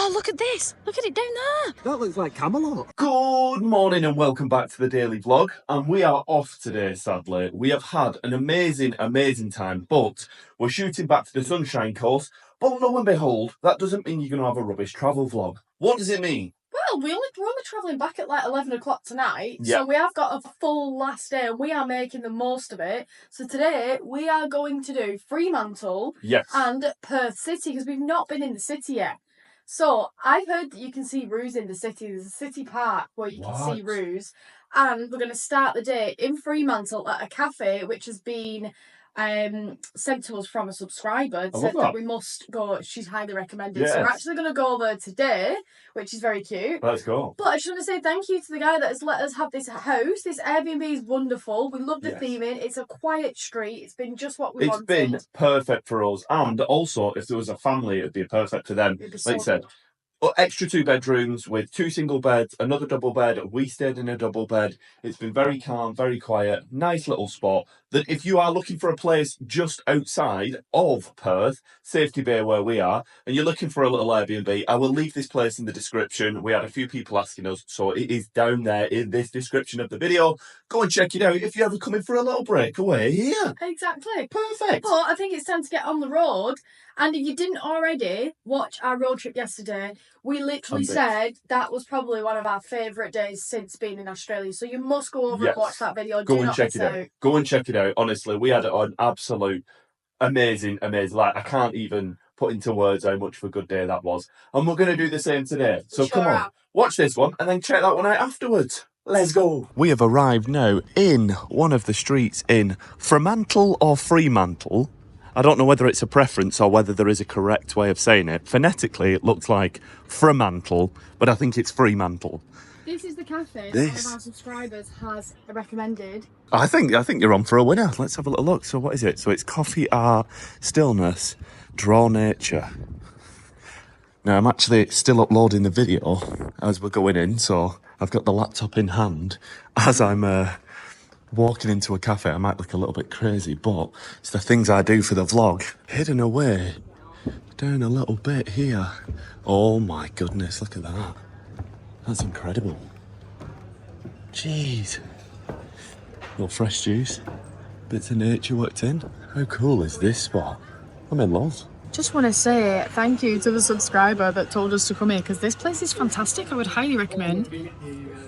Oh, look at this. Look at it down there. That looks like Camelot. Good morning and welcome back to the daily vlog. And we are off today, sadly. We have had an amazing time, but we're shooting back to the Sunshine Coast. But lo and behold, that doesn't mean you're going to have a rubbish travel vlog. What does it mean? Well, we're only travelling back at like 11 o'clock tonight, Yeah. so we have got a full last day and we are making the most of it. So today we are going to do Fremantle and Perth City because we've not been in the city yet. So I've heard that you can see roos in the city. There's a city park where you can see roos, and we're going to start the day in Fremantle at a cafe which has been sent to us from a subscriber. Said that we must go. She's highly recommended. Yes. So we're actually going to go there today, which is very cute. Let's go. But I just want to say thank you to the guy that has let us have this house. This Airbnb is wonderful. We love the theming. It's a quiet street. It's been just what we wanted. It's been perfect for us. And also, if there was a family, it'd be perfect for them. Like you said, extra 2 bedrooms with 2 single beds, another double bed. We stayed in a double bed. It's been very calm, very quiet, nice little spot. That if you are looking for a place just outside of Perth, Safety Bay where we are, and you're looking for a little Airbnb, I will leave this place in the description. We had a few people asking us, so it is down there in this description of the video. Go and check it out if you're ever coming for a little breakaway here. Exactly. Perfect. But I think it's time to get on the road. And if you didn't already watch our road trip yesterday, we literally said that was probably one of our favourite days since being in Australia. So you must go over and watch that video. Go and check it out. Go and check it out. Honestly, we had an absolute amazing. Like, I can't even put into words how much of a good day that was. And we're going to do the same today. So come on, watch this one and then check that one out afterwards. Let's go. We have arrived now in one of the streets in Fremantle or Fremantle. I don't know whether it's a preference or whether there is a correct way of saying it. Phonetically, it looks like Fremantle, but I think it's Fremantle. This is the cafe that one of our subscribers has recommended. I think you're on for a winner. Let's have a little look. So what is it? So it's coffee, art, stillness, Darawnature. Now I'm actually still uploading the video as we're going in, so I've got the laptop in hand as I'm walking into a cafe. I might look a little bit crazy, but it's the things I do for the vlog. Hidden away down a little bit here. Oh my goodness, look at that. That's incredible. Jeez. Little fresh juice, bits of nature worked in. How cool is this spot? I'm in love. Just want to say thank you to the subscriber that told us to come here because this place is fantastic. I would highly recommend.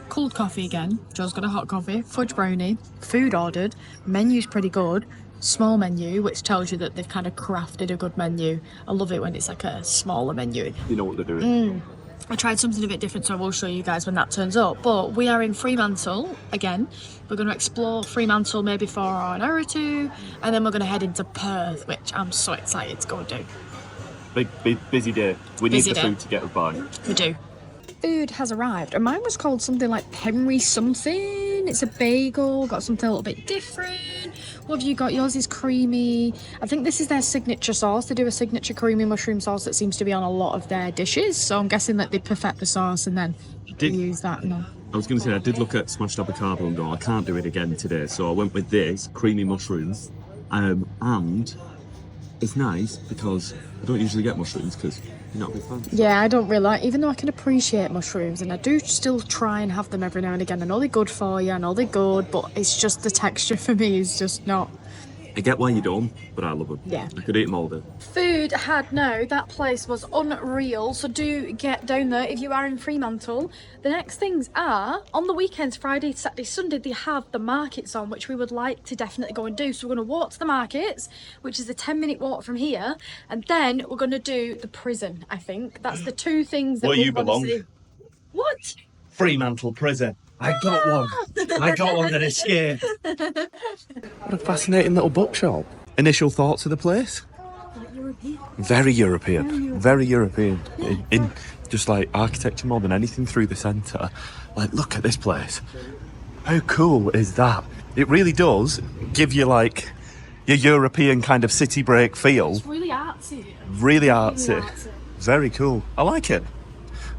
Cold coffee again. Joe's got a hot coffee, fudge brownie, food ordered, menu's pretty good, small menu, which tells you that they've kind of crafted a good menu. I love it when it's like a smaller menu. You know what they're doing. I tried something a bit different, so I will show you guys when that turns up. But we are in Fremantle again. We're going to explore Fremantle maybe for an hour or two, and then we're going to head into Perth, which I'm so excited to go and do. Big busy day. We need the food to get us by. We do. Food has arrived, and mine was called something like Henry something. It's a bagel, got something a little bit different. What have you got? Yours is creamy. I think this is their signature sauce. They do a signature creamy mushroom sauce that seems to be on a lot of their dishes, so I'm guessing that they perfect the sauce and then use that. No. I was going to say, I did look at smashed avocado and go, I can't do it again today, so I went with this, creamy mushrooms, and it's nice because I don't usually get mushrooms because you're not a big fan. Yeah, I don't really like, even though I can appreciate mushrooms and I do still try and have them every now and again. I know they're good for you, I know they're good, but it's just the texture for me is just not. I get why you don't, but I love them. Yeah. I could eat them all day. Food had no, that place was unreal, so do get down there if you are in Fremantle. The next things are, on the weekends, Friday, Saturday, Sunday, they have the markets on, which we would like to definitely go and do. So we're going to walk to the markets, which is a 10-minute walk from here, and then we're going to do the prison, I think. That's the 2 things that we want to see. What? Fremantle Prison. I got one. I got one that escaped. What a fascinating little bookshop. Initial thoughts of the place? European. Very European. Very European. In just like architecture more than anything through the centre. Like, look at this place. How cool is that? It really does give you like your European kind of city break feel. It's really artsy. Really artsy. Very cool. I like it.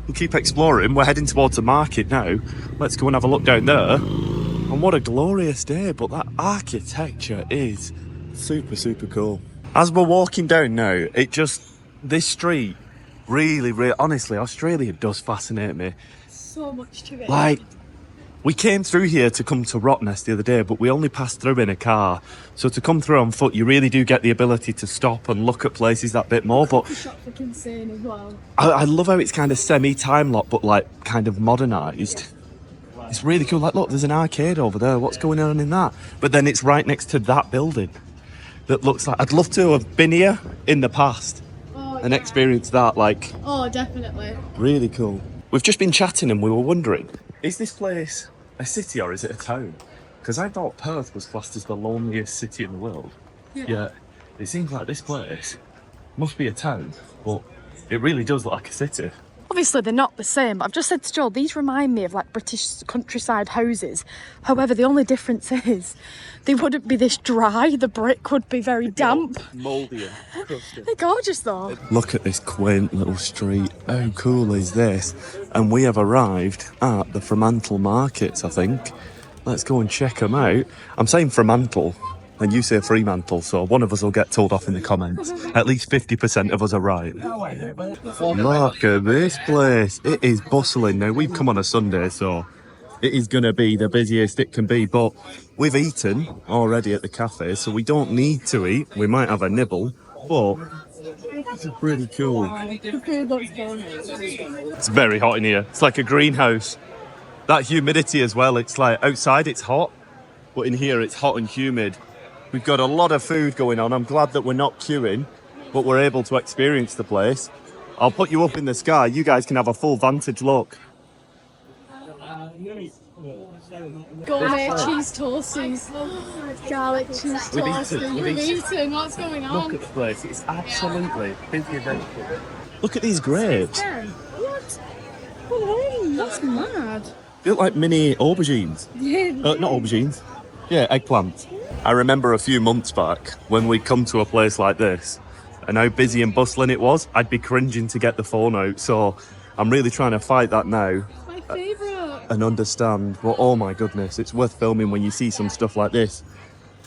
We'll keep exploring. We're heading towards the market now. Let's go and have a look down there. And what a glorious day, but that architecture is super, super cool. As we're walking down now, this street Really, honestly, Australia does fascinate me. So much to it. Like, we came through here to come to Rottnest the other day, but we only passed through in a car. So to come through on foot, you really do get the ability to stop and look at places that bit more. But the shops look insane as well. I love how it's kind of semi-time lock, but like kind of modernised. It's really cool. Like, look, there's an arcade over there. What's going on in that? But then it's right next to that building that looks like... I'd love to have been here in the past and experienced that. Like, oh, definitely. Really cool. We've just been chatting and we were wondering, is this place a city or is it a town? Because I thought Perth was classed as the loneliest city in the world. Yeah. It seems like this place must be a town, but it really does look like a city. Obviously, they're not the same, but I've just said to Joel, these remind me of like British countryside houses. However, the only difference is they wouldn't be this dry. The brick would be very damp. Mouldy and crusty. They're gorgeous though. Look at this quaint little street. How cool is this? And we have arrived at the Fremantle Markets, I think. Let's go and check them out. I'm saying Fremantle, and you say Fremantle, so one of us will get told off in the comments. At least 50% of us are right. Look at this place. It is bustling. Now, we've come on a Sunday, so it is going to be the busiest it can be, but we've eaten already at the cafe, so we don't need to eat. We might have a nibble, but it's pretty cool. The food looks good. It's very hot in here. It's like a greenhouse. That humidity as well. It's like outside it's hot, but in here it's hot and humid. We've got a lot of food going on. I'm glad that we're not queuing, but we're able to experience the place. I'll put you up in the sky. You guys can have a full vantage look. Gourmet cheese toasties. Garlic cheese toasties. We've eaten. What's going on? Look at the place. It's absolutely busy and look at these grapes. What? Oh, that's mad. They look like mini aubergines. Yeah. Not aubergines. Yeah, eggplants. I remember a few months back when we'd come to a place like this and how busy and bustling it was, I'd be cringing to get the phone out. So I'm really trying to fight that now. My favourite. And understand. But oh my goodness, it's worth filming when you see some stuff like this.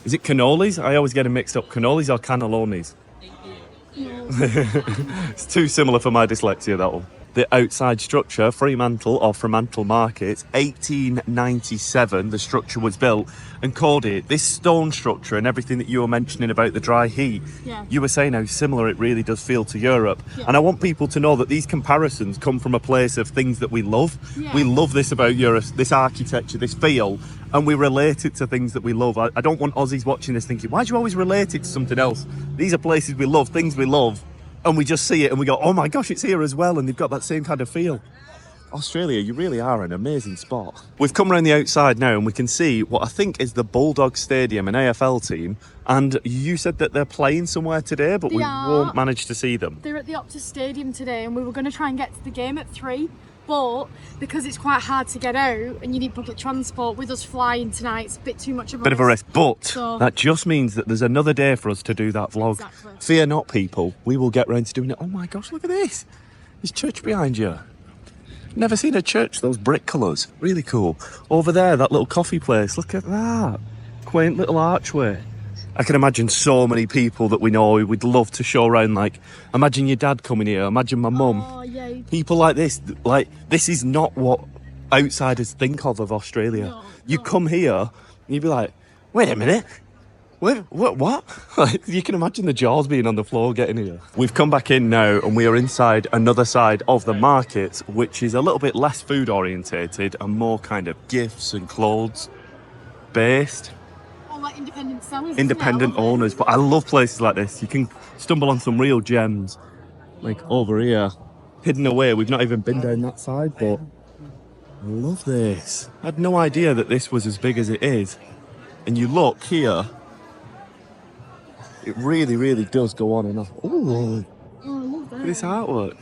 Is it cannolis? I always get them mixed up. Cannolis or cannellonis? No. It's too similar for my dyslexia, that one. The outside structure, Fremantle or Fremantle Markets, 1897 the structure was built. And Cody, this stone structure and everything that you were mentioning about the dry heat, you were saying how similar it really does feel to Europe. And I want people to know that these comparisons come from a place of things that we love. We love this about Europe, this architecture, this feel, and we relate it to things that we love. I don't want Aussies watching this thinking, why do you always relate it to something else? These are places we love, things we love. And we just see it and we go, oh my gosh, it's here as well. And they've got that same kind of feel. Australia, you really are an amazing spot. We've come around the outside now and we can see what I think is the Bulldog Stadium, an AFL team. And you said that they're playing somewhere today, but we won't manage to see them. They're at the Optus Stadium today and we were going to try and get to the game at 3. But because it's quite hard to get out and you need public transport, with us flying tonight, it's a bit too much of a risk. But that just means that there's another day for us to do that vlog. Exactly. Fear not, people. We will get round to doing it. Oh my gosh, look at this. There's church behind you. Never seen a church, those brick colours. Really cool. Over there, that little coffee place. Look at that. Quaint little archway. I can imagine so many people that we know who would love to show around. Like, imagine your dad coming here. Imagine my mum. Oh, yeah. People like this. Like, this is not what outsiders think of Australia. No, you come here, and you'd be like, wait a minute. Wait, what? Like, you can imagine the jaws being on the floor getting here. We've come back in now, and we are inside another side of the market, which is a little bit less food orientated and more kind of gifts and clothes based. Like independent sellers, independent owners, but I love places like this. You can stumble on some real gems, like over here, hidden away. We've not even been down that side, but I love this. I had no idea that this was as big as it is. And you look here, it really does go on and on. Ooh, I love that. look at this artwork.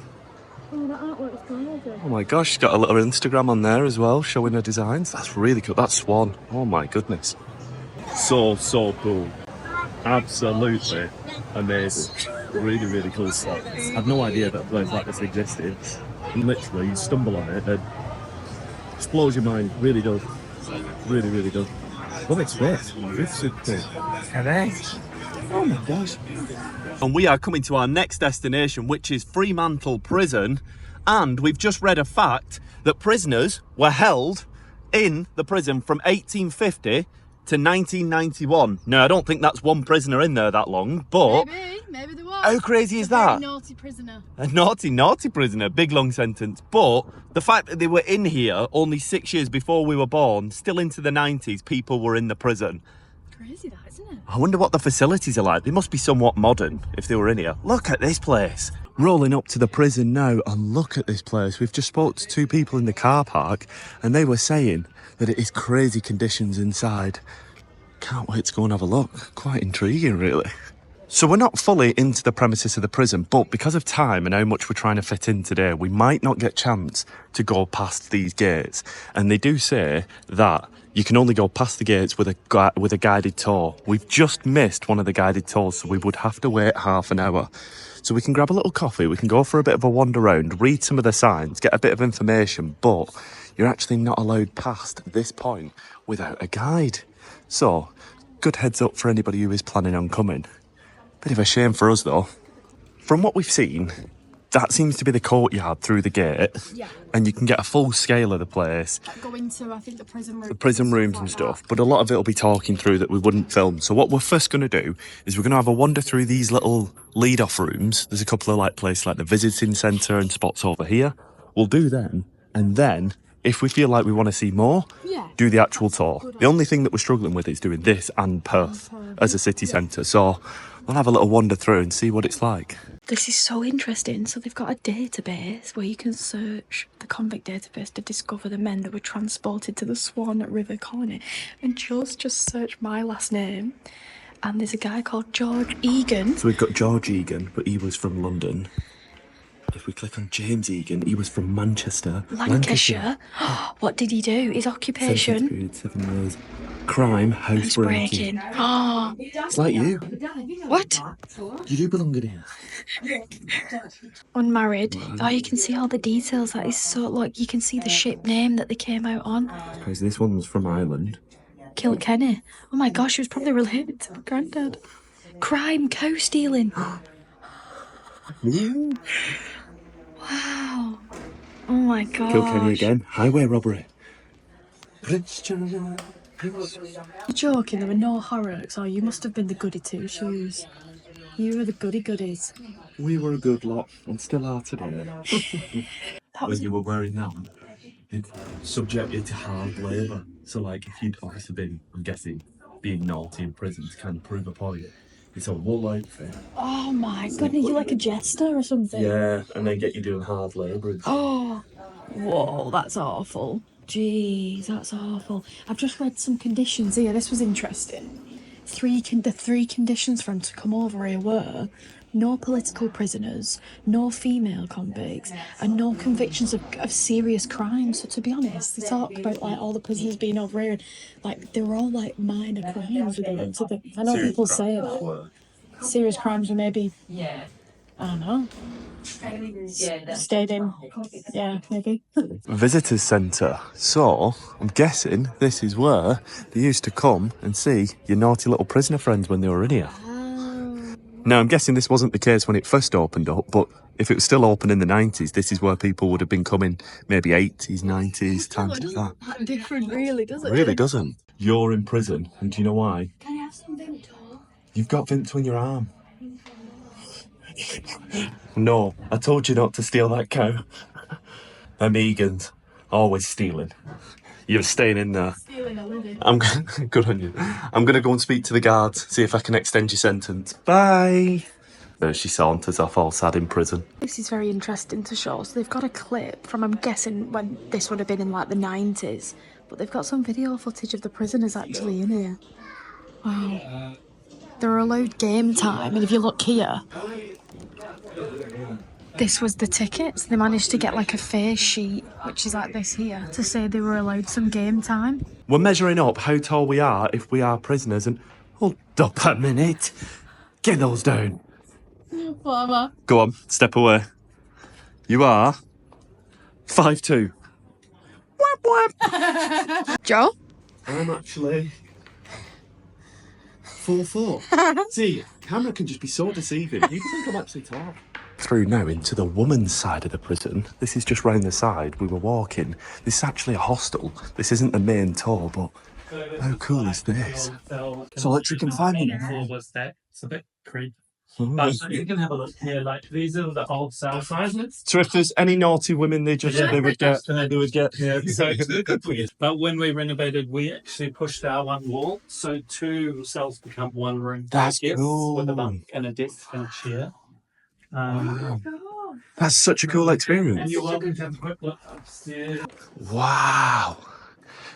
Oh, that artwork's gorgeous. Oh my gosh, she's got a little Instagram on there as well, showing her designs. That's really cool. That swan. Oh my goodness. So cool. Absolutely amazing. Really cool stuff. I had no idea that a place like this existed. And literally, you stumble on it and it explodes your mind. Really does. Really does. What is this? This is cool. Oh my gosh. And we are coming to our next destination, which is Fremantle Prison. And we've just read a fact that prisoners were held in the prison from 1850 to 1991. Now, I don't think that's one prisoner in there that long, but... Maybe there was. How crazy is that? A naughty prisoner. A naughty prisoner, big long sentence. But the fact that they were in here only 6 years before we were born, still into the 90s, people were in the prison. Crazy that, isn't it? I wonder what the facilities are like. They must be somewhat modern if they were in here. Look at this place. Rolling up to the prison now, and look at this place. We've just spoke to 2 people in the car park, and they were saying that it is crazy conditions inside. Can't wait to go and have a look. Quite intriguing, really. So we're not fully into the premises of the prison, but because of time and how much we're trying to fit in today, we might not get a chance to go past these gates. And they do say that you can only go past the gates with a guided tour. We've just missed one of the guided tours, so we would have to wait half an hour. So we can grab a little coffee, we can go for a bit of a wander around, read some of the signs, get a bit of information, but you're actually not allowed past this point without a guide. So, good heads up for anybody who is planning on coming. Bit of a shame for us though. From what we've seen, that seems to be the courtyard through the gate. Yeah. And you can get a full scale of the place. Go into, I think, the prison rooms. The prison rooms and stuff. But a lot of it will be talking through that we wouldn't film. So what we're first going to do is we're going to have a wander through these little lead-off rooms. There's a couple of like places like the visiting centre and spots over here. We'll do them. And then, if we feel like we want to see more, do the actual tour. The only thing that we're struggling with is doing this and Perth as a city centre. So we'll have a little wander through and see what it's like. This is so interesting. So they've got a database where you can search the convict database to discover the men that were transported to the Swan River colony. And just search my last name. And there's a guy called George Egan. So we've got George Egan, but he was from London. If we click on James Egan, he was from Manchester. Lancashire. What did he do? His occupation? Period, 7 years. Crime, housebreaking. Oh. It's like you. What? You do belong in here. Unmarried. Oh, you can see all the details. That is so, like, you can see the ship name that they came out on. Crazy, this one's from Ireland. Kilkenny. Oh my gosh, she was probably related to my granddad. Crime, cow stealing. Wow. Oh my god. Kilkenny again. Highway robbery. Brits. You're joking, there were no horrors. Oh, you must have been the goody two shoes. You were the goody goodies. We were a good lot and still are today. When you were wearing that, it subject you to hard labour. So like if you'd obviously been, I'm guessing, being naughty in prison to kind of prove a point, it's a wool outfit. Oh my god, are you like a jester or something? Yeah, and then get you doing hard labour. Oh, whoa, that's awful. Jeez, that's awful. I've just read some conditions here. This was interesting. The three conditions for him to come over here were no political prisoners, no female convicts, and no convictions of serious crimes. So to be honest, they talk about like all the prisoners being over here, and like they were all like minor crimes with them. So I know people say that serious crimes were maybe, I don't know, stayed in, yeah, maybe. Visitors centre. So I'm guessing this is where they used to come and see your naughty little prisoner friends when they were in here. Now, I'm guessing this wasn't the case when it first opened up, but if it was still open in the 90s, this is where people would have been coming, maybe 80s, 90s, times like that. That different, really, doesn't it? It really doesn't. You're in prison, and do you know why? Can I have some Vimto? You've got Vimto in your arm. No, I told you not to steal that cow. Them Egans, always stealing. You're staying in there. Stealing a living. Good on you. I'm going to go and speak to the guards, see if I can extend your sentence. Bye. There she saunters off all sad in prison. This is very interesting to show. So they've got a clip from, I'm guessing, when this would have been in like the 90s. But they've got some video footage of the prisoners actually in here. Wow. They're allowed game time. And if you look here, this was the tickets. They managed to get like a face sheet, which is like this here, to say they were allowed some game time. We're measuring up how tall we are if we are prisoners and... Hold up a minute. Get those down. Whatever. Go on, step away. You are 5'2". Whap whap. Joe? I'm actually full thought. See, camera can just be so deceiving. You think I'm actually tall. Through now into the woman's side of the prison. This is just round the side. We were walking. This is actually a hostel. This isn't the main tour, but how cool is this? It's electric confinement. It's a bit creepy. But you can have a look here. Like these are the old cell sizes. So if there's any naughty women, they would get. Yeah. So but when we renovated, we actually pushed out one wall, so 2 cells become 1 room. That's Yes, cool. With a bunk and a desk and a chair. Wow. That's such a cool experience. And you're welcome to have a quick look upstairs. Wow.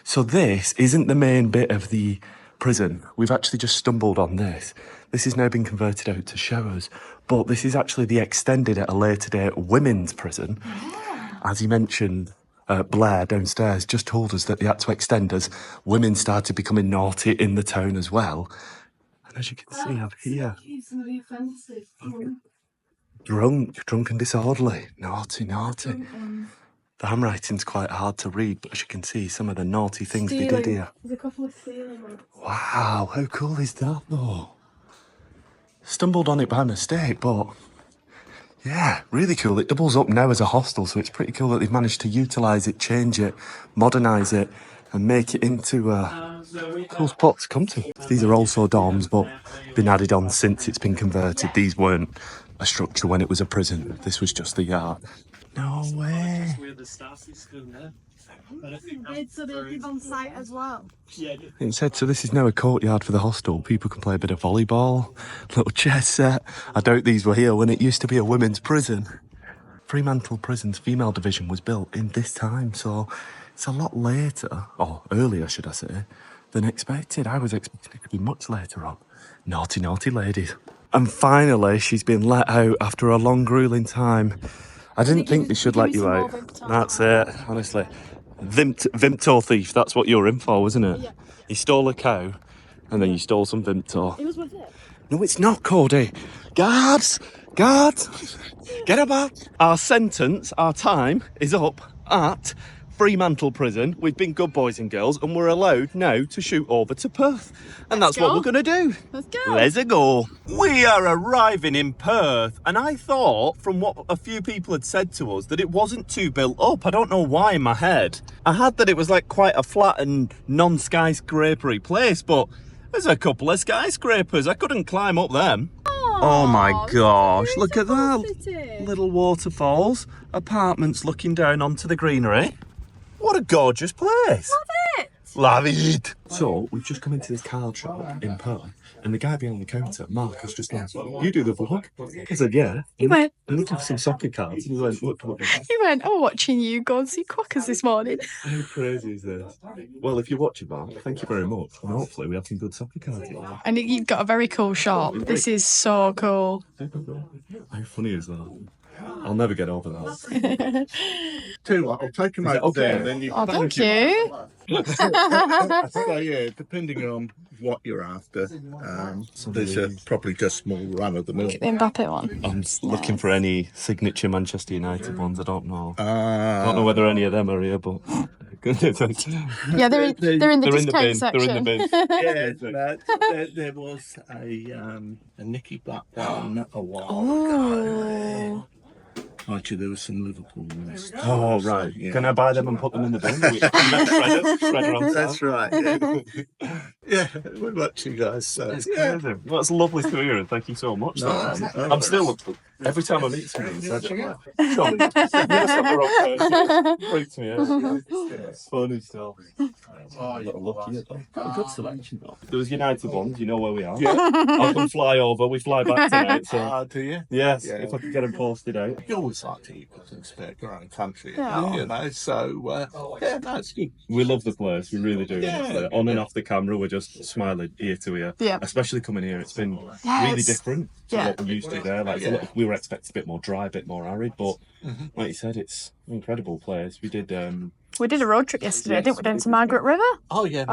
So this isn't the main bit of the prison. We've actually just stumbled on this. This has now been converted out to showers, but this is actually the extended at a later date women's prison. As he mentioned, Blair downstairs just told us that they had to extend as women started becoming naughty in the town as well. And as you can see up here, drunk and disorderly, naughty. The handwriting's quite hard to read, but as you can see, some of the naughty things they did here. There's a couple of stealing ones. Wow, how cool is that though? Stumbled on it by mistake, but yeah, really cool. It doubles up now as a hostel, so it's pretty cool that they've managed to utilise it, change it, modernise it, and make it into a cool spot to come to. These are also dorms, but been added on since it's been converted. These weren't a structure when it was a prison. This was just the yard. No way. So they live on site as well. It said, so this is now a courtyard for the hostel. People can play a bit of volleyball, little chess set. I doubt these were here when it used to be a women's prison. Fremantle Prison's female division was built in this time, so it's a lot later, or earlier should I say, than expected. I was expecting it to be much later on. Naughty ladies. And finally, she's been let out after a long, grueling time. I didn't think they should let you out. That's it, honestly. Vimto thief, that's what you were in for, wasn't it? Yeah. You stole a cow, and then you stole some Vimto. It was worth it. No, it's not, Cody. Guards! Get about. Our sentence, our time, is up at Fremantle Prison. We've been good boys and girls, and we're allowed now to shoot over to Perth. And that's what we're going to do. Let's go. Let's go. We are arriving in Perth, and I thought, from what a few people had said to us, that it wasn't too built up. I don't know why in my head. I had that it was like quite a flat and non-skyscrapery place, but there's a couple of skyscrapers. I couldn't climb up them. Oh my gosh, look at that. Little waterfalls, apartments looking down onto the greenery. What a gorgeous place. Love it. So, we've just come into this card shop in Perth, and the guy behind the counter, Mark, has just gone, you do the vlog? I said, yeah. He went, I'm looking for some soccer cards. And he went, what? he went, I'm watching you go and see quackers this morning. How crazy is this? Well, if you're watching, Mark, thank you very much. And hopefully we have some good soccer cards. And you've got a very cool shop. This is so cool. How funny is that? I'll never get over that. Tell you what, I'll take them out there, then you. Oh, thank you. So yeah, depending on what you're after, these are probably just small run of the mill. Look at the Mbappe one. I'm looking for any signature Manchester United ones. I don't know. I don't know whether any of them are here, but yeah, they're in the discount section. They're in the bin. Yeah, there was a Nicky Blackburn a while Oh. ago. Actually, there was some Liverpool ones. Oh, right. Yeah. Can I buy them and put them in the bin? That's right. Yeah, we've actually, guys. That's crazy. Well, that's lovely to hear, and thank you so much. I'm still, every time I meet someone, freaks me out. It's funny stuff. Oh, you're lucky at that. Good selection, though. There was United ones, you know where we are. Yeah. I'll come fly over. We fly back tonight. So. Do you? Yes, if I could get them posted out. You always like to eat what's in spare your own country, Yeah. you know, so, yeah, that's good. We love the place, we really do. Yeah. On and off the camera, we're just smiling ear to ear. Yeah. Especially coming here, it's been Yes. really different to Yeah. what we used to there. Like we were expecting a bit more dry, a bit more arid, but like you said, it's an incredible place. We did We did a road trip yesterday, didn't we, down to Margaret River? Oh, yeah,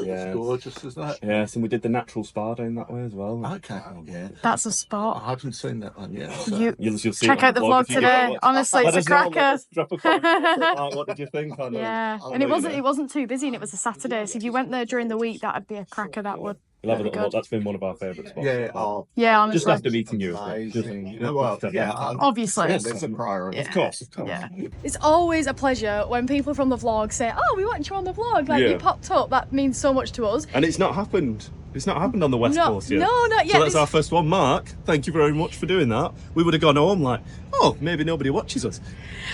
yeah. gorgeous, is that? yes, and we did the natural spa down that way as well. Okay, yeah. That's a I spot. haven't seen that one yet. So. You'll see Check it on out the vlog if you get today. it. Honestly, it's Let a us know, cracker. drop a comment. What did you think? I know. Yeah, I'll and let you know. it wasn't too busy, and it was a Saturday. So if you went there during the week, that'd be a cracker. That would. We'll have a Very little look. good. That's been one of our favourite spots. Yeah, honestly. Just after meeting you. Amazing. Obviously. Yeah, it's a priority. Yeah. Of course. Yeah. It's always a pleasure when people from the vlog say, "Oh, we watched you on the vlog. Like Yeah. you popped up." That means so much to us. And it's not happened. It's not happened on the West Coast yet. No, not yet. So that's our first one. Mark, thank you very much for doing that. We would have gone home like, oh, maybe nobody watches us.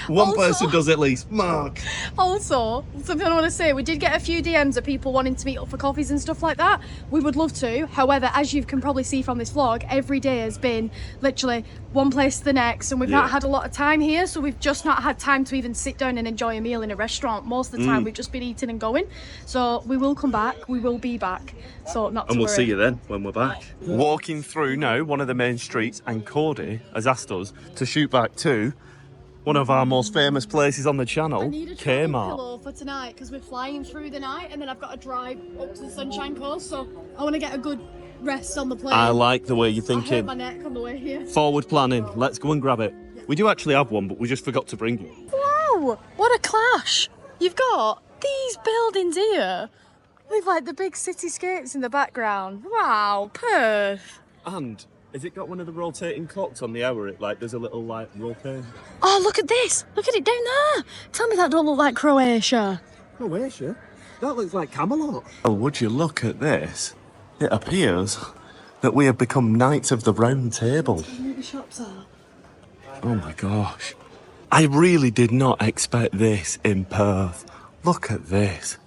One person does at least. Mark. Also, something I want to say, we did get a few DMs of people wanting to meet up for coffees and stuff like that. We would love to. However, as you can probably see from this vlog, every day has been literally one place to the next, and we've not had a lot of time here, so we've just not had time to even sit down and enjoy a meal in a restaurant. Most of the time we've just been eating and going. So we will come back, we will be back. So not to And we'll worry. see you then when we're back. Walking through now one of the main streets, and Cody has asked us to shoot back to one of our most famous places on the channel, I need a travel Kmart. pillow for tonight because we're flying through the night and then I've got to drive up to the Sunshine Coast, so I want to get a good rest on the plane. I like the way you're I hurt thinking. my neck on the way here. Forward planning. Let's go and grab it. We do actually have one, but we just forgot to bring it. Wow, what a clash! You've got these buildings here with like the big cityscapes in the background. Wow, Perth. And has it got one of the rotating clocks on the hour? It like there's a little like rotation. Oh, look at this! Look at it down there! Tell me that don't look like Croatia. Croatia? That looks like Camelot. Oh, would you look at this? It appears that we have become Knights of the Round Table. The shops are. Oh my gosh. I really did not expect this in Perth. Look at this.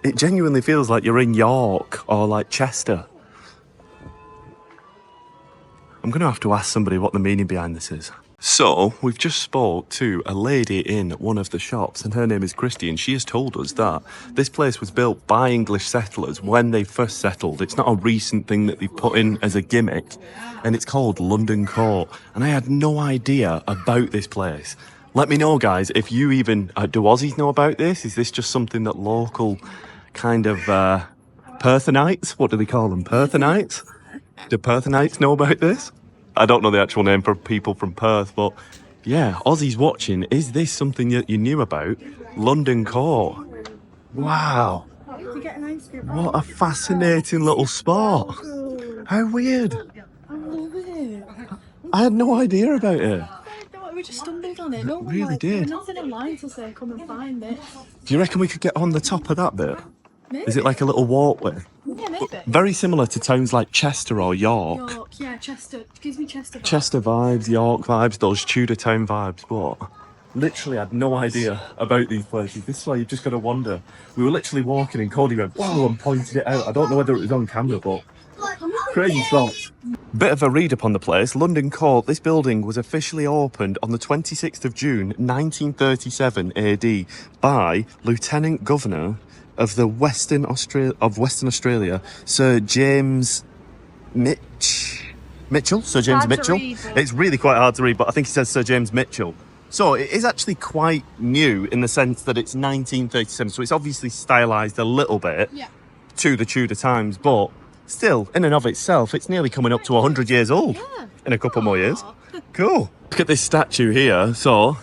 It genuinely feels like you're in York or like Chester. I'm going to have to ask somebody what the meaning behind this is. So, we've just spoke to a lady in one of the shops, and her name is Christy, and she has told us that this place was built by English settlers when they first settled. It's not a recent thing that they've put in as a gimmick, and it's called London Court. And I had no idea about this place. Let me know, guys, if you even... do Aussies know about this? Is this just something that local kind of Perthenites, what do they call them? Perthenites? Do Perthenites know about this? I don't know the actual name for people from Perth, but yeah, Aussies watching, is this something that you knew about? London Court. Wow. What a fascinating little spot. How weird. I love it. I had no idea about it. We just stumbled on it. No one Really did. There was nothing online to say come and find it. Do you reckon we could get on the top of that bit? Maybe. Is it like a little walkway? Yeah, maybe. Very similar to towns like Chester or York. York, yeah, Chester. Gives me Chester vibes. Chester vibes, York vibes, those Tudor town vibes, but literally had no idea about these places. This is why you've just got to wonder. We were literally walking and Cody went, whoa, and pointed it out. I don't know whether it was on camera, but crazy spots. Bit of a read up on the place. London Court, this building was officially opened on the 26th of June 1937 AD by Lieutenant Governor of the Western Australia, Sir James Mitchell. Sir James Hard to Mitchell. read, but- It's really quite hard to read, but I think he says Sir James Mitchell. So it is actually quite new in the sense that it's 1937. So it's obviously stylised a little bit to the Tudor times, but still, in and of itself, it's nearly coming up to 100 years old in a couple more years. Cool. Look at this statue here. So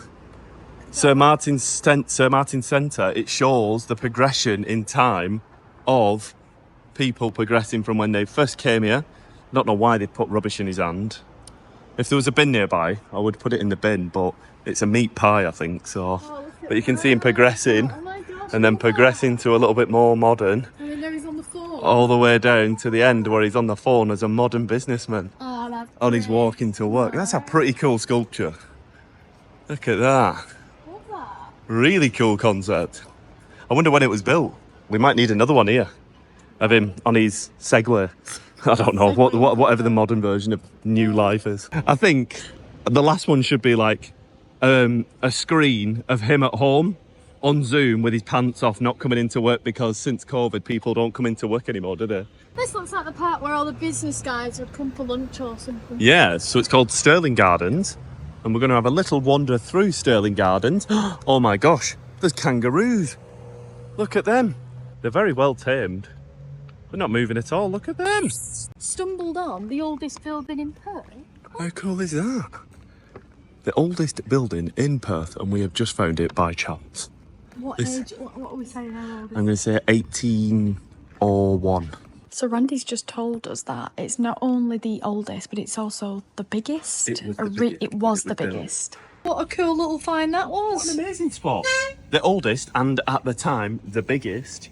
Sir Martin's Centre, it shows the progression in time of people progressing from when they first came here. I don't know why they put rubbish in his hand. If there was a bin nearby, I would put it in the bin, but it's a meat pie, I think, so. But you can see him progressing, Oh my gosh, and then look at progressing to a little bit more modern, that. And then there he's on the phone. all the way down to the end where he's on the phone as a modern businessman. Oh, that's On his great. walking to work. That's a pretty cool sculpture. Look at that. Love that. Really cool concept. I wonder when it was built. We might need another one here of him on his Segway. I don't know, whatever the modern version of New Life is. I think the last one should be like a screen of him at home on Zoom with his pants off, not coming into work, because since COVID, people don't come into work anymore, do they? This looks like the part where all the business guys would come for lunch or something. Yeah, so it's called Sterling Gardens, and we're going to have a little wander through Sterling Gardens. Oh my gosh, there's kangaroos. Look at them. They're very well tamed. They're not moving at all. Look at them. Stumbled on the oldest building in Perth. How cool is that? The oldest building in Perth, and we have just found it by chance. What This- age? What are we saying? How old is I'm going to say 1801. So Randy's just told us that it's not only the oldest, but it's also the biggest. It was the biggest. What a cool little find that was. What an amazing spot. The oldest and at the time the biggest.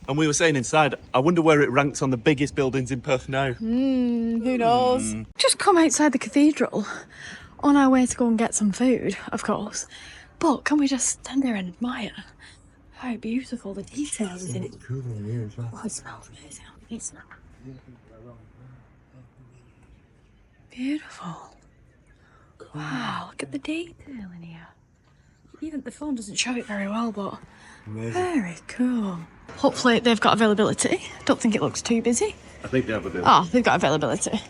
And we were saying inside, I wonder where it ranks on the biggest buildings in Perth now. Who knows? Just come outside the cathedral on our way to go and get some food, of course. But can we just stand there and admire how beautiful the details is in it? Oh, it smells amazing. It smells beautiful. Wow, look at the detail in here. Even the phone doesn't show it very well, but very cool. Hopefully they've got availability. Don't think it looks too busy. I think they have availability. Oh, they've got availability.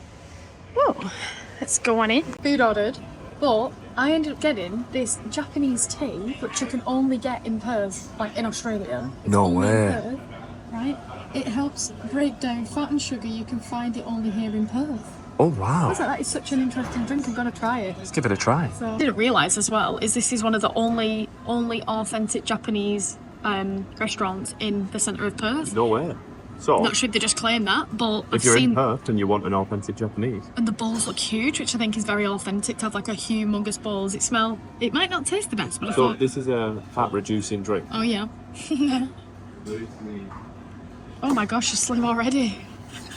Oh, let's go on in. Food ordered, but I ended up getting this Japanese tea, which you can only get in Perth, like in Australia. It's No only in way. Perth, right? It helps break down fat and sugar. You can find it only here in Perth. Oh, wow. That is such an interesting drink. I'm going to try it. Let's give it a try. So, I didn't realise as well is this is one of the only authentic Japanese restaurants in the centre of Perth. No way. So, Not sure if they just claim that, but if I've you're seen... in Perth and you want an authentic Japanese. And the bowls look huge, which I think is very authentic to have like a humongous bowls. It might not taste the best, but I So thought... this is a fat reducing drink. Oh yeah. Oh my gosh, you're slim already.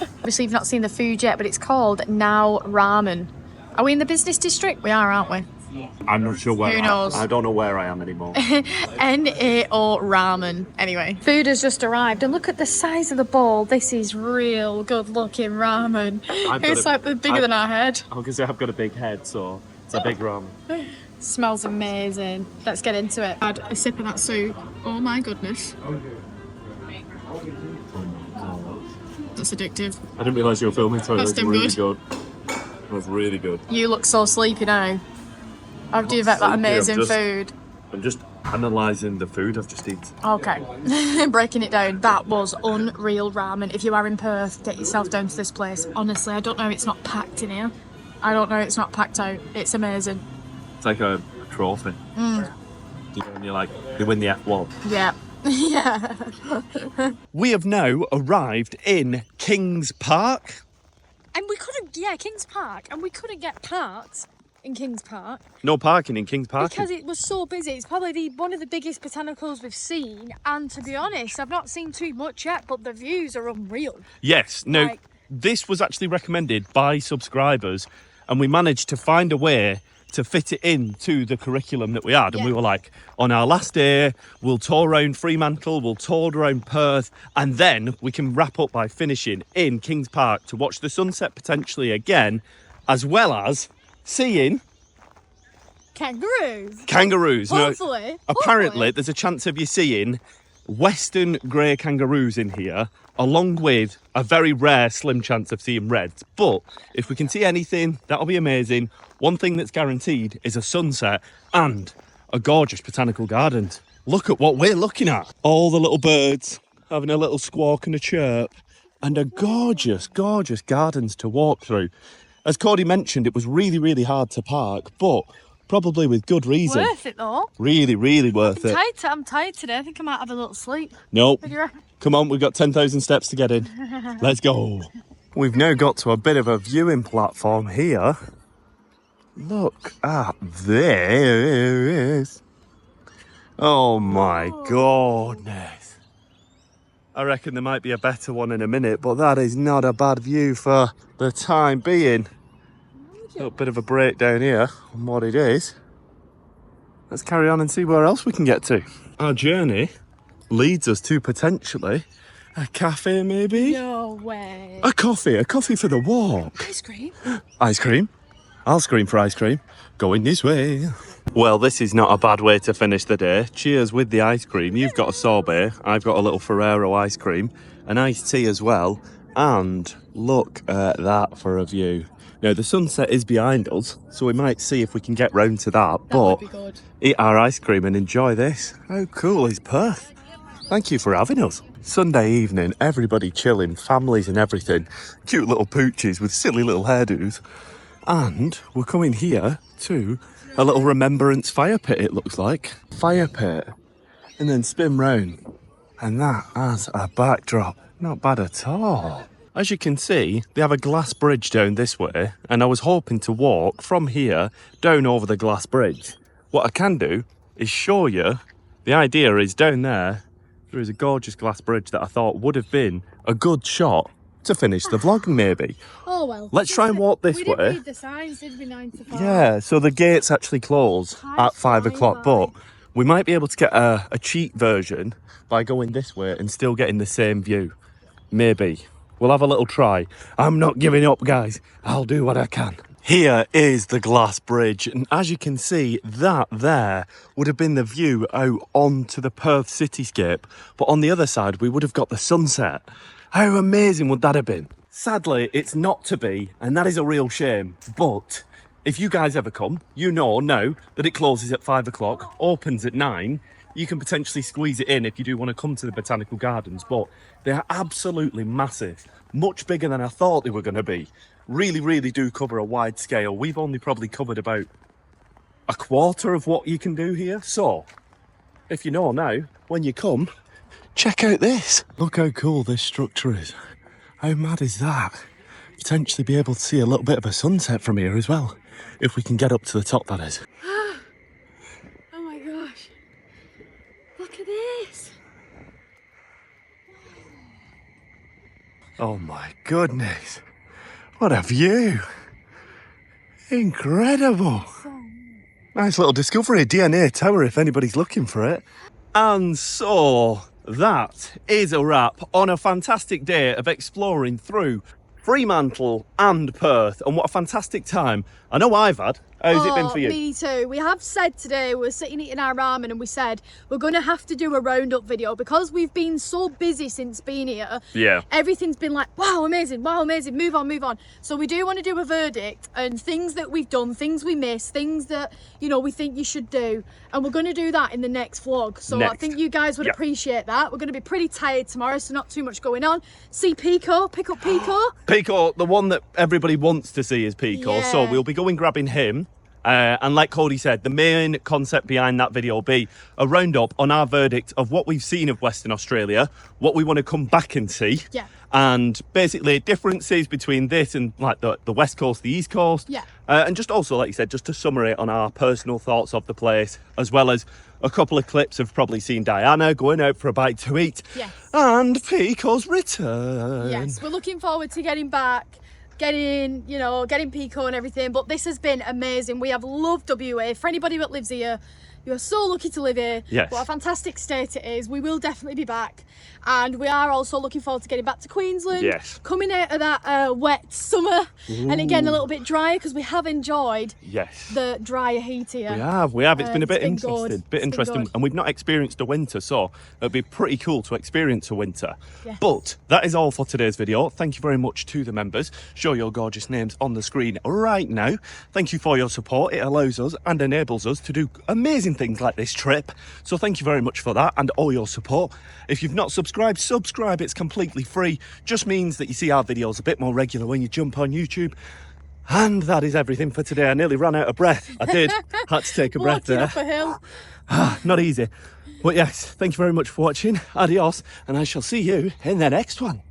Obviously you've not seen the food yet, but it's called NAO Ramen. Are we in the business district? We are, aren't we? I'm not sure where. Who knows? I don't know where I am anymore. NAO Ramen. Anyway, food has just arrived, and look at the size of the bowl. This is real good-looking ramen. It's like bigger than our head. I was gonna say I've got a big head, so it's a big ramen. Smells amazing. Let's get into it. Had a sip of that soup. Oh my goodness. That's addictive. I didn't realise you were filming, so it That's was damn really good. good. It was really good. You look so sleepy now. After you've had that amazing food. I'm just analysing the food I've just eaten. Okay. Breaking it down. That was unreal ramen. If you are in Perth, get yourself down to this place. Honestly, I don't know it's not packed in here. I don't know it's not packed out. It's amazing. It's like a trophy. You know, when you're like, they win the F1. Yeah. Yeah. We have now arrived in Kings Park. And we couldn't, Kings Park. And we couldn't get parked in Kings Park. No parking in Kings Park. Because it was so busy. It's probably one of the biggest botanicals we've seen. And to be honest, I've not seen too much yet, but the views are unreal. Yes. No, this was actually recommended by subscribers, and we managed to find a way to fit it into the curriculum that we had. And we were like, on our last day, we'll tour around Fremantle, we'll tour around Perth, and then we can wrap up by finishing in Kings Park to watch the sunset potentially again, as well as seeing kangaroos. Hopefully. Now, apparently there's a chance of you seeing western grey kangaroos in here, along with a very rare slim chance of seeing reds. But if we can see anything, that'll be amazing. One thing that's guaranteed is a sunset and a gorgeous botanical garden. Look at what we're looking at. All the little birds having a little squawk and a chirp, and a gorgeous, gorgeous gardens to walk through. As Cody mentioned, it was really, really hard to park, but probably with good reason. Worth it though. Really, really worth it. I'm tired today. I think I might have a little sleep. Nope. Come on, we've got 10,000 steps to get in. Let's go. We've now got to a bit of a viewing platform here. Look at this. Oh my goodness. I reckon there might be a better one in a minute, but that is not a bad view for the time being. A little bit of a breakdown here on what it is. Let's carry on and see where else we can get to. Our journey leads us to potentially a cafe, maybe? No way. A coffee for the walk. Ice cream? Ice cream? I'll scream for ice cream. Going this way. Well, this is not a bad way to finish the day. Cheers with the ice cream. You've got a sorbet. I've got a little Ferrero ice cream. An iced tea as well. And look at that for a view. Now, the sunset is behind us, so we might see if we can get round to that. But would be good. Eat our ice cream and enjoy this. How cool is Perth? Thank you for having us. Sunday evening, everybody chilling, families and everything. Cute little pooches with silly little hairdos. And we're coming here to a little remembrance fire pit, it looks like. Fire pit. And then spin round. And that as a backdrop. Not bad at all. As you can see, they have a glass bridge down this way, and I was hoping to walk from here down over the glass bridge. What I can do is show you, the idea is down there is a gorgeous glass bridge that I thought would have been a good shot to finish the vlog maybe. Oh well. Let's try and walk this way. We didn't read the signs, did we, 9 to 5? Yeah, so the gates actually close at 5 o'clock, but we might be able to get a cheat version by going this way and still getting the same view. Maybe. We'll have a little try. I'm not giving up, guys. I'll do what I can. Here is the glass bridge, and as you can see, that there would have been the view out onto the Perth cityscape, but on the other side we would have got the sunset. How amazing would that have been? Sadly, it's not to be, and that is a real shame, but if you guys ever come, you know now that it closes at 5 o'clock, opens at 9. You can potentially squeeze it in if you do want to come to the Botanical Gardens, but they are absolutely massive, much bigger than I thought they were going to be. Really, really do cover a wide scale. We've only probably covered about a quarter of what you can do here. So, if you know now, when you come, check out this. Look how cool this structure is. How mad is that? Potentially be able to see a little bit of a sunset from here as well, if we can get up to the top, that is. Oh my gosh. Look at this. Oh my goodness. What a view. Incredible. Nice little discovery, DNA Tower, if anybody's looking for it. And so that is a wrap on a fantastic day of exploring through Fremantle and Perth, and what a fantastic time I know I've had. How's it been for you? Me too. We have said today, we're sitting eating our ramen, and we said we're going to have to do a roundup video because we've been so busy since being here. Yeah. Everything's been like, wow, amazing, move on, move on. So we do want to do a verdict and things that we've done, things we missed, things that, you know, we think you should do. And we're going to do that in the next vlog. So I think you guys would appreciate that. We're going to be pretty tired tomorrow, so not too much going on. See Pico, pick up Pico. Pico, the one that everybody wants to see is Pico. Yeah. So we'll be going grabbing him. And like Cody said, the main concept behind that video will be a roundup on our verdict of what we've seen of Western Australia, what we want to come back and see, and basically differences between this and like the West Coast, the East Coast, and just also, like you said, just to summary on our personal thoughts of the place, as well as a couple of clips of probably seen Diana going out for a bite to eat, and Pico's return. Yes, we're looking forward to getting back. Getting Pico and everything, but this has been amazing. We have loved WA. For anybody that lives here, you are so lucky to live here. Yes. What a fantastic state it is. We will definitely be back, and we are also looking forward to getting back to Queensland. Yes. Coming out of that wet summer and it getting a little bit drier, because we have enjoyed the drier heat here. We have. It's been a bit interesting. And we've not experienced a winter, so it'd be pretty cool to experience a winter. Yes. But that is all for today's video. Thank you very much to the members. Show your gorgeous names on the screen right now. Thank you for your support. It allows us and enables us to do amazing things like this trip. So thank you very much for that and all your support. If you've not subscribed, subscribe. It's completely free. Just means that you see our videos a bit more regular when you jump on YouTube. And that is everything for today. I nearly ran out of breath. I did. Had to take a breath there. Up a hill. Not easy. But yes, thank you very much for watching. Adios, and I shall see you in the next one.